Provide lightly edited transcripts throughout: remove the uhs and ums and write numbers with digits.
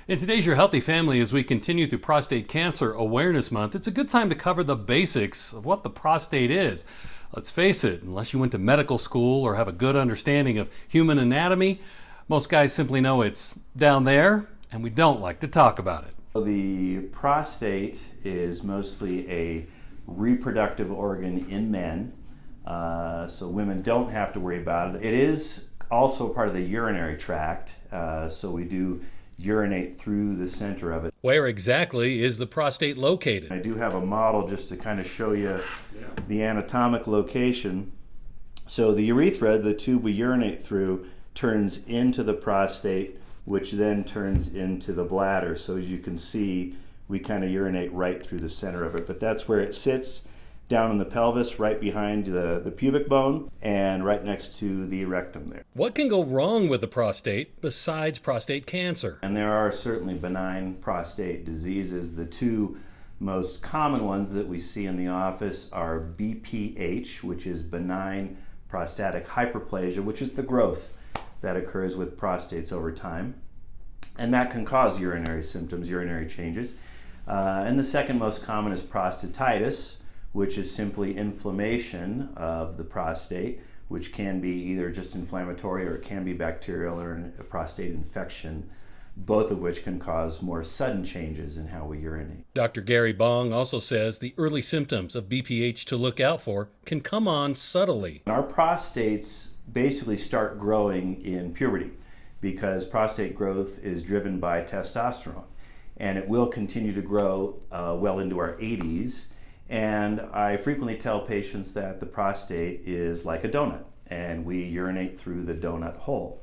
In today's Your Healthy Family, as we continue through Prostate Cancer Awareness Month, it's a good time to cover the basics of what the prostate is. Let's face it, unless you went to medical school or have a good understanding of human anatomy, most guys simply know it's down there, and we don't like to talk about it. The prostate is mostly a reproductive organ in men, so women don't have to worry about it. It is also part of the urinary tract, so we do urinate through the center of it. Where exactly is the prostate located? I do have a model just to kind of show you the anatomic location. So the urethra, the tube we urinate through, turns into the prostate, which then turns into the bladder. So as you can see, we kind of urinate right through the center of it, but that's where it sits, down in the pelvis, right behind the pubic bone, and right next to the rectum there. What can go wrong with the prostate besides prostate cancer? And there are certainly benign prostate diseases. The two most common ones that we see in the office are BPH, which is benign prostatic hyperplasia, which is the growth that occurs with prostates over time. And that can cause urinary symptoms, urinary changes. And the second most common is prostatitis, which is simply inflammation of the prostate, which can be either just inflammatory or it can be bacterial or a prostate infection, both of which can cause more sudden changes in how we urinate. Dr. Gary Bong also says the early symptoms of BPH to look out for can come on subtly. Our prostates basically start growing in puberty because prostate growth is driven by testosterone, and it will continue to grow well into our 80s. And I frequently tell patients that the prostate is like a donut, and we urinate through the donut hole.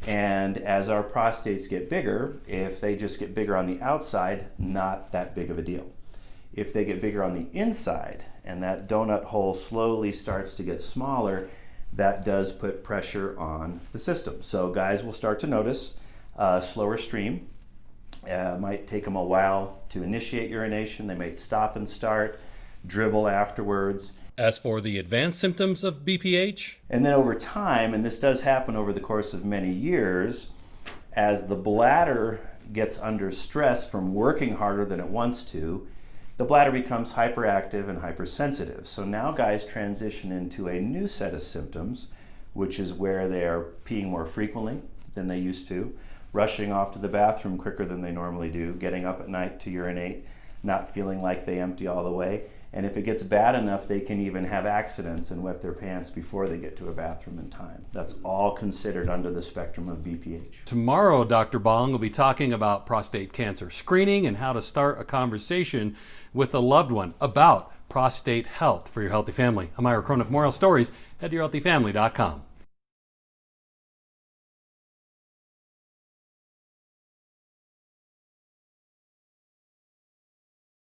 And as our prostates get bigger, if they just get bigger on the outside, not that big of a deal. If they get bigger on the inside, and that donut hole slowly starts to get smaller, that does put pressure on the system. So guys will start to notice a slower stream. It might take them a while to initiate urination. They might stop and start, dribble afterwards. As for the advanced symptoms of BPH? And then over time, and this does happen over the course of many years, as the bladder gets under stress from working harder than it wants to, the bladder becomes hyperactive and hypersensitive. So now guys transition into a new set of symptoms, which is where they are peeing more frequently than they used to, rushing off to the bathroom quicker than they normally do, getting up at night to urinate, not feeling like they empty all the way. And if it gets bad enough, they can even have accidents and wet their pants before they get to a bathroom in time. That's all considered under the spectrum of BPH. Tomorrow, Dr. Bong will be talking about prostate cancer screening and how to start a conversation with a loved one about prostate health for your healthy family. I'm Ira Cronin. For more stories, head to yourhealthyfamily.com.